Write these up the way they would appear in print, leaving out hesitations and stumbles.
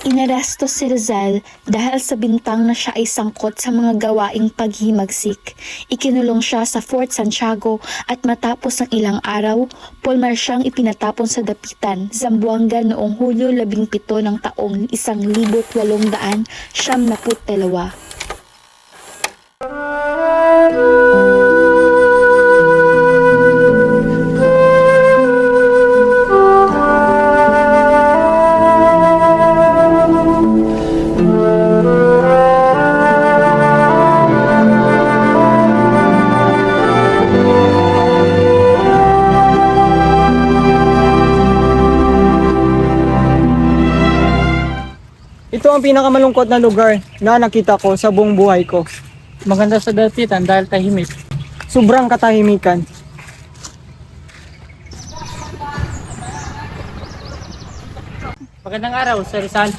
Inaresto si Rizal dahil sa bintang na siya ay sangkot sa mga gawaing paghimagsik. Ikinulong siya sa Fort Santiago at matapos ng ilang araw, pulmar siyang ipinatapon sa dapitan, Zamboanga noong Hulyo 17 ng taong 1872. Ito ang pinakamalungkot na lugar na nakita ko sa buong buhay ko. Maganda sa dapitan dahil tahimik. Sobrang katahimikan. Magandang araw, Sir Rizal.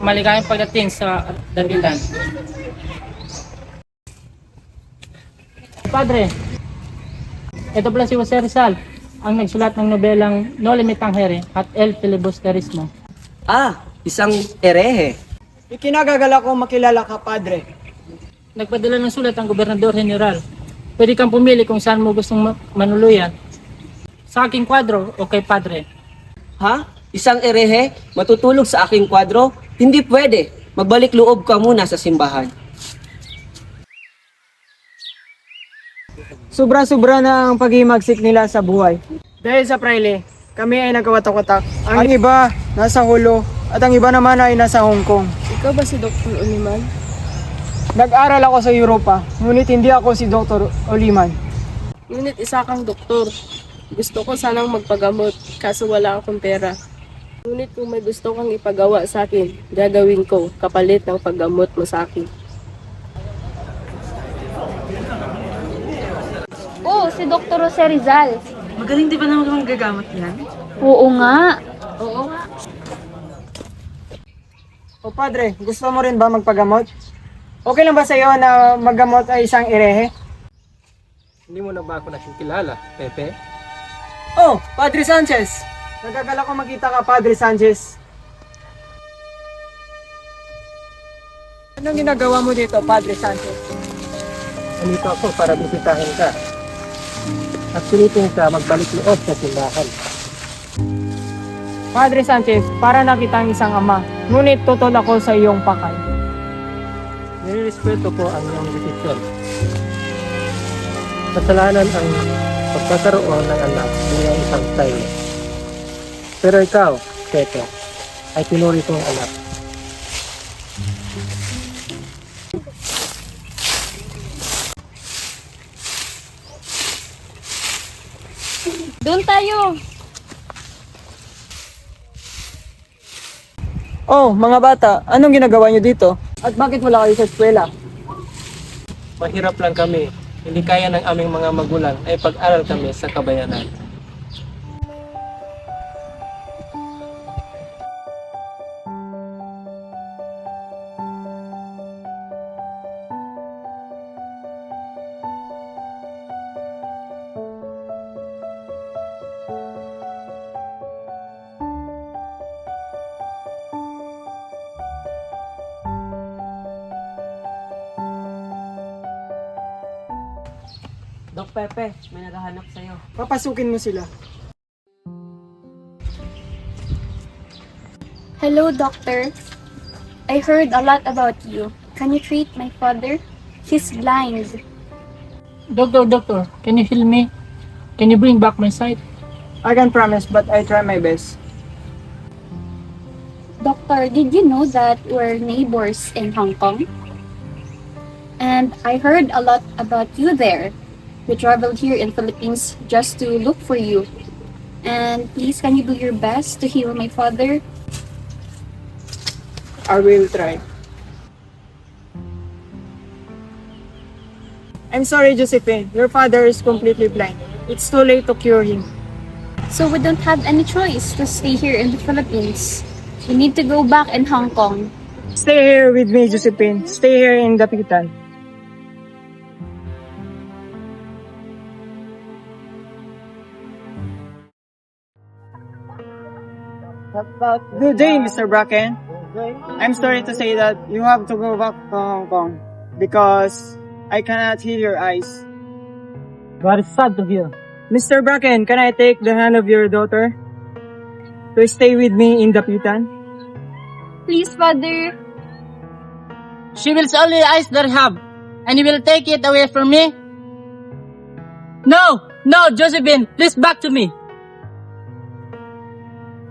Maligayang pagdating sa dapitan. Padre, ito pala si Jose Rizal, ang nagsulat ng nobelang No Limit Tangere at El Filibusterismo. Isang erehe. Ikinagagala ko makilala ka, Padre. Nagpadala ng sulat ang Gobernador General. Pwede kang pumili kung saan mo gustong manuluyan. Sa aking kwadro o kay Padre. Isang erehe? Matutulog sa aking kwadro? Hindi pwede. Magbalik loob ka muna sa simbahan. Sobra-sobra na ang paghimagsik nila sa buhay. Dahil sa praile, kami ay nagkawatak-watak. Ang iba nasa Hulo at ang iba naman ay nasa Hong Kong. Ikaw ba si Dr. Oliman? Nag-aral ako sa Europa, ngunit hindi ako si Dr. Oliman. Ngunit isa kang doktor. Gusto ko sanang magpagamot, kaso wala akong pera. Ngunit kung may gusto kang ipagawa sa akin, gagawin ko kapalit ng paggamot mo sa akin. Oh, si Dr. Jose Rizal. Magaling di ba naman gagamot yan? Oo nga. O Padre, gusto mo rin ba magpagamot? Okay lang ba sa iyo na maggamot ay isang erehe? Hindi mo na ba ako nakikilala, Pepe? Oh, Padre Sanchez! Nagagala ko makita ka, Padre Sanchez. Anong ginagawa mo dito, Padre Sanchez? Nandito ako para bisitahin ka. At pilitin ka magbalik loob sa simbahan. Padre Sanchez, para nakita ang isang ama, ngunit tutol ako sa iyong pakay. Nirespeto ko ang iyong desisyon. Kasalanan ang pagkakaroon ng anak bilang isang tayo. Pero ikaw, Pepe, ay pinuri kong anak. Doon tayo. Oh, mga bata, anong ginagawa niyo dito? At bakit wala kayo sa eskwela? Mahirap lang kami. Hindi kaya ng aming mga magulang ay pag-aral kami sa kabayanan. Dok Pepe, may naghahanap sa'yo. Papasukin mo sila. Hello, doctor. I heard a lot about you. Can you treat my father? He's blind. Doctor, can you heal me? Can you bring back my sight? I can promise, but I try my best. Doctor, did you know that we're neighbors in Hong Kong? And I heard a lot about you there. We traveled here in Philippines just to look for you. And please, can you do your best to heal my father? I will try. I'm sorry, Josephine. Your father is completely blind. It's too late to cure him. So we don't have any choice to stay here in the Philippines. We need to go back in Hong Kong. Stay here with me, Josephine. Stay here in Dapitan. Good day, Mr. Bracken. I'm sorry to say that you have to go back to Hong Kong because I cannot heal your eyes. Very sad to hear. Mr. Bracken, can I take the hand of your daughter to stay with me in Dapitan? Please, Father. She will only eyes that have, and you will take it away from me? No, Josephine, please back to me.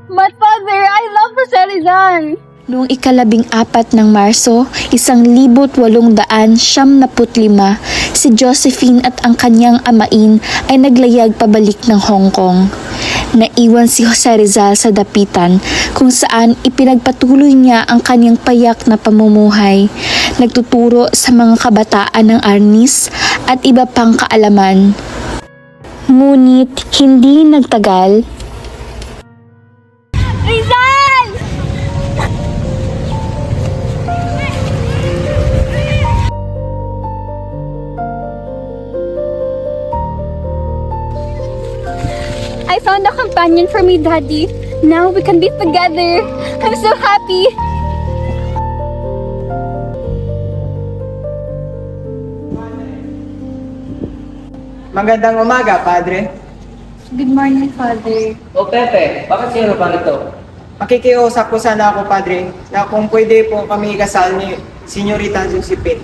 But Father, I love Jose Rizal. Noong 14 ng Marso, 1875, si Josephine at ang kanyang amain ay naglayag pabalik ng Hong Kong. Naiwan si Jose Rizal sa Dapitan kung saan ipinagpatuloy niya ang kanyang payak na pamumuhay, nagtuturo sa mga kabataan ng arnis at iba pang kaalaman. Ngunit hindi nagtagal, Rizal! I found a companion for me, Daddy. Now we can be together. I'm so happy. Magandang umaga, Padre. Good morning, Father. O Pepe, bakit sino pa rito? Makikiusap po sana ako, Padre, na kung pwede po kami ikasal ni Senyorita Josephine.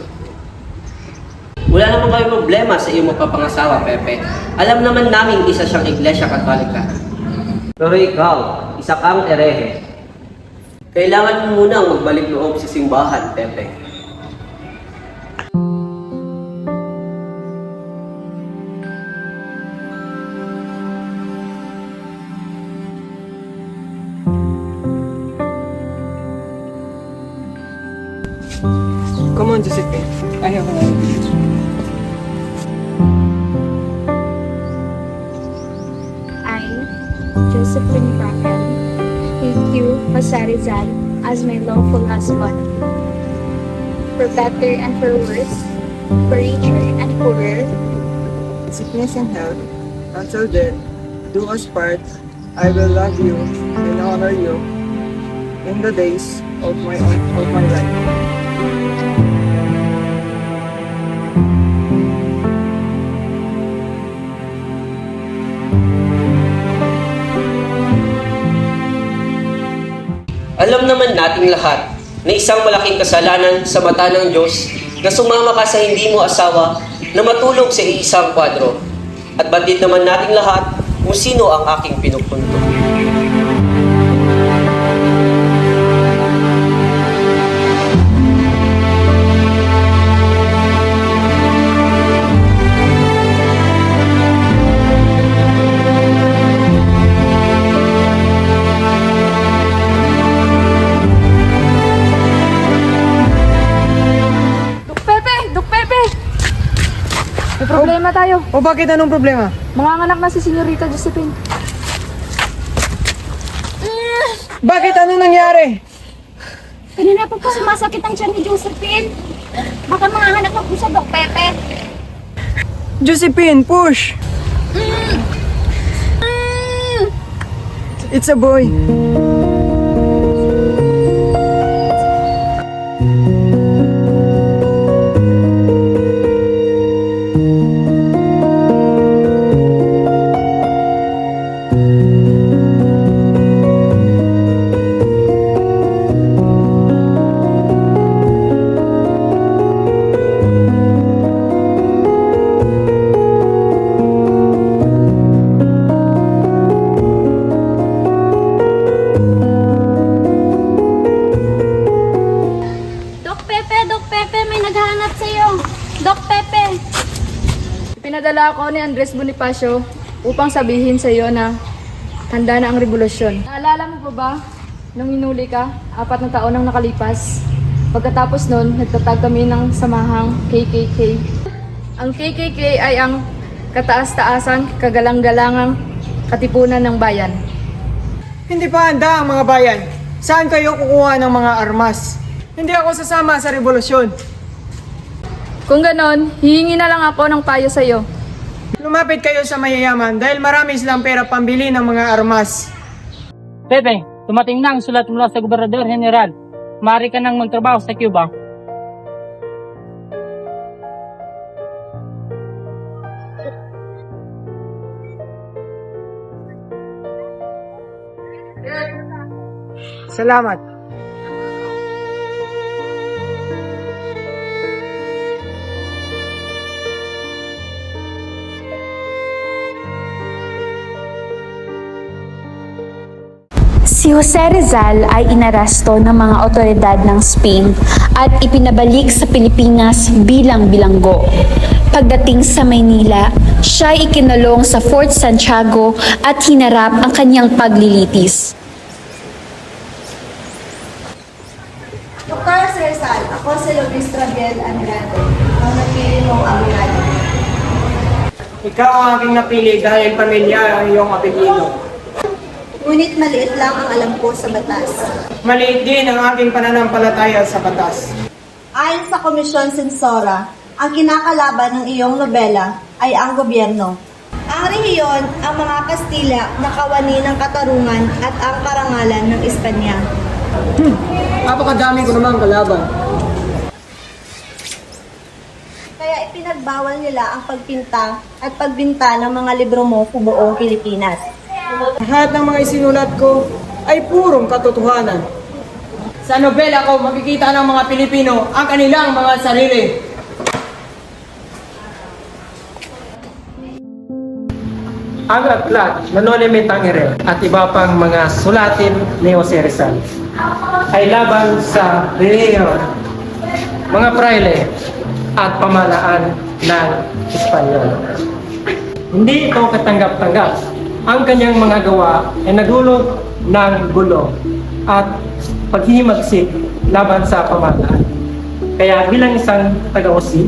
Wala naman kayo problema sa iyong mapapangasawa, Pepe. Alam naman namin isa siyang iglesia katolika. Pero ikaw, isa kang erehe. Kailangan mo munang magbalik loob sa simbahan, Pepe. Come on, Josephine. Ayaw ko na. I, Josephine Bracken, take you, Jose Rizal, as my lawful husband. For better and for worse, for richer and poorer, Sickness and health, until death, do us part. I will love you and honor you in the days of my life. Alam naman nating lahat na isang malaking kasalanan sa mata ng Diyos na sumama ka sa hindi mo asawa na matulog sa iisang kwadro. At bandit naman nating lahat kung sino ang aking pinupunto. Dok Pepe! May problema tayo. O bakit anong problema? Manganganak na si Senyorita Josephine. Bakit ano nangyari? kanina pa po sumasakit ang tiyan ni Josephine. Baka manganganak na po sa Doc Pepe. Josephine, push! It's a boy. Doc Pepe, may naghahanap sa'yo. Doc Pepe. Pinadala ako ni Andres Bonifacio upang sabihin sa iyo na handa na ang revolusyon. Naalala mo pa ba nung inuli ka, 4 na taon nang nakalipas? Pagkatapos nun, nagtatag kami ng samahang KKK. Ang KKK ay ang kataas-taasan, kagalang-galangang katipunan ng bayan. Hindi pa handa ang mga bayan. Saan kayo kukuha ng mga armas? Hindi ako sasama sa revolusyon. Kung ganon, hihingi na lang ako ng payo sa iyo. Lumapit kayo sa mayayaman dahil marami silang pera pambili ng mga armas. Pepe, Dumating na ang sulat mula sa Gobernador General. Maaari ka nang magtrabaho sa Cuba. Salamat. Si Jose Rizal ay inaresto ng mga otoridad ng Spain at ipinabalik sa Pilipinas bilang bilanggo. Pagdating sa Maynila, siya ay ikinulong sa Fort Santiago at hinarap ang kanyang paglilitis. Dr. Rizal, ako si Luis Rabiel Andrade, ang napili mong abogado. Ikaw ang aking napili dahil pamilya ang iyong apelyido. Ngunit maliit lang ang alam ko sa batas. Maliit din ang aking pananampalataya sa batas. Ayon sa Komisyon Sensora, ang kinakalaban ng iyong nobela ay ang gobyerno. Ang rehiyon, ang mga Kastila na kawani ng katarungan at ang karangalan ng Espanya. Napakadami ko namang kalaban. Kaya ipinagbawal nila ang pagpinta at pagbinta ng mga libro mo sa buong Pilipinas. Lahat ng mga isinulat ko ay purong katotohanan. Sa nobela ko, makikita ng mga Pilipino ang kanilang mga sarili. Ang aklat, Manonime Tangere at iba pang mga sulatin ni Jose Rizal ay laban sa reliyon, mga praile at pamahalaan ng Espanyol. Hindi ito katanggap-tanggap. Ang kanyang mga gawa ay nagdulot ng gulo at paghihimagsik laban sa pamahalaan. Kaya bilang isang taga-Osi,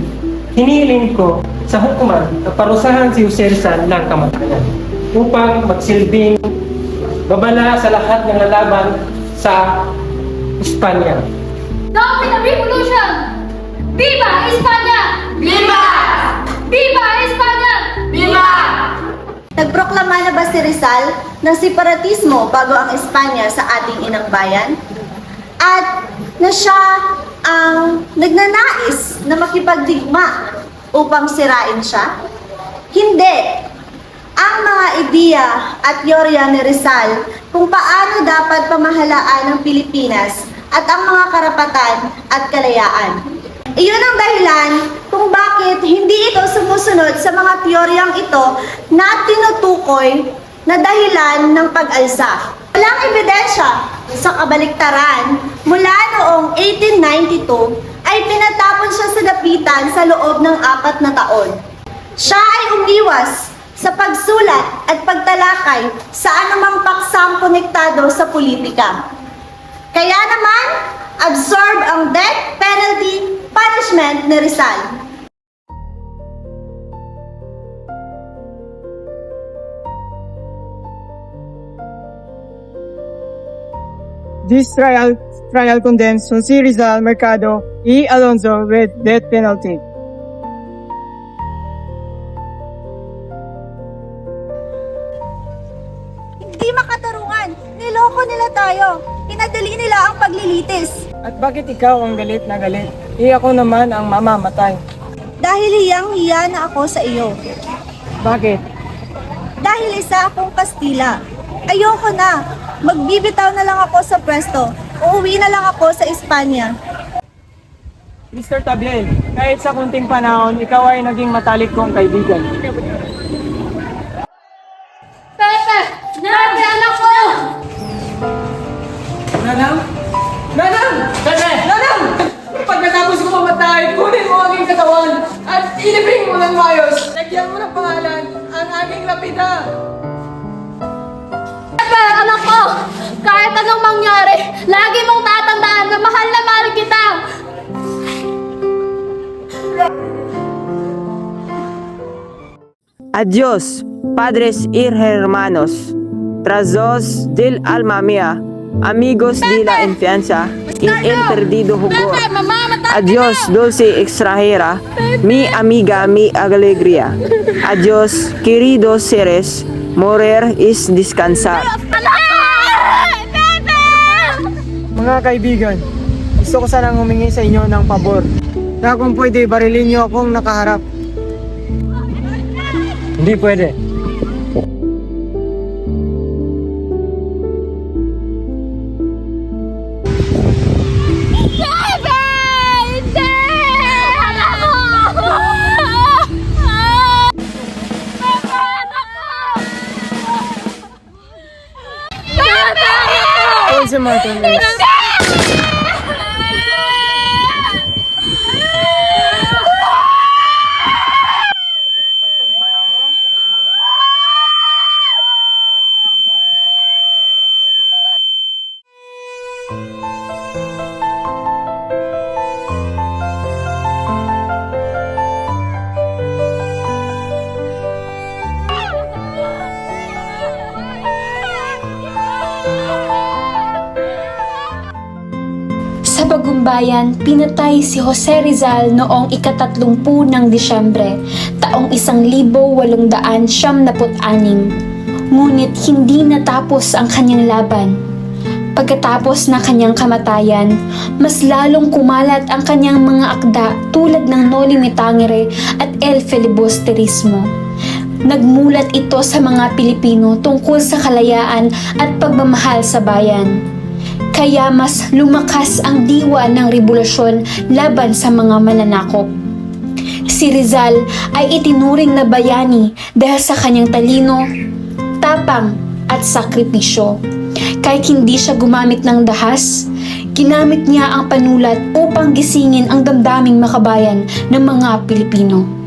hiniling ko sa hukuman na parusahan si Jose Rizal ng kamatayan upang magsilbing babala sa lahat ng lalaban sa Espanya. Stop the revolution! Viva España! Viva! Viva España! Viva! Nagproklama na ba si Rizal ng separatismo bago ang Espanya sa ating inang bayan? At na siya ang nagnanais na makipagdigma upang sirain siya? Hindi! Ang mga ideya at teorya ni Rizal kung paano dapat pamahalaan ng Pilipinas at ang mga karapatan at kalayaan. Iyon ang dahilan kung bakit hindi ito sumusunod sa mga teoryang ito na tinutukoy na dahilan ng pag-alsa. Walang ebidensya sa kabaliktaran, mula noong 1892 ay pinatapon siya sa dapitan sa loob ng 4 na taon. Siya ay umiwas sa pagsulat at pagtalakay sa anumang paksang konektado sa politika. Kaya naman, absorb ang death penalty punishment ni Rizal. This trial condemns Jose Rizal Mercado E. Alonzo with death penalty. Hindi makatarungan. Niloko nila tayo. Pinadali nila ang paglilitis. At bakit ikaw ang galit na galit? Ako naman ang mamamatay. Dahil hiyang-hiya na ako sa iyo. Bakit? Dahil isa akong Kastila. Ayoko na. Magbibitaw na lang ako sa pwesto. Uuwi na lang ako sa Espanya. Mr. Tabiel, kahit sa kunting panahon, ikaw ay naging matalik kong kaibigan. Pepe! Grabe, anak ko! Nanang? Nanang! Nanang! Pagkatapos ko mamatay, kunin mo ang aking katawan at ilibing mo ng mayos. Lagyan mo ng pangalan ang aking lapida. Pepe, anak ko! Kahit anong mangyari, lagi mong tatandaan na mahal kita! Adiós, padres y hermanos, trazos del alma mía, amigos de la infancia, y el perdido jugor. Adiós, dulce extranjera, mi amiga, mi alegría. Adiós, queridos seres, morir es descansar. Pepe! kaibigan, gusto ko sanang humingi sa inyo ng pabor. Na kung pwede, barilin niyo akong nakaharap. Hindi pwede. Paul si Martinez. Sa Bagumbayan, pinatay si Jose Rizal noong ika-30 ng Disyembre, taong 1876. Ngunit hindi natapos ang kanyang laban. Pagkatapos ng kanyang kamatayan, mas lalong kumalat ang kanyang mga akda tulad ng Noli Me Tangere at El Filibusterismo. Nagmulat ito sa mga Pilipino tungkol sa kalayaan at pagmamahal sa bayan. Kaya mas lumakas ang diwa ng revolusyon laban sa mga mananakop. Si Rizal ay itinuring na bayani dahil sa kanyang talino, tapang at sakripisyo. Kahit hindi siya gumamit ng dahas, ginamit niya ang panulat upang gisingin ang damdaming makabayan ng mga Pilipino.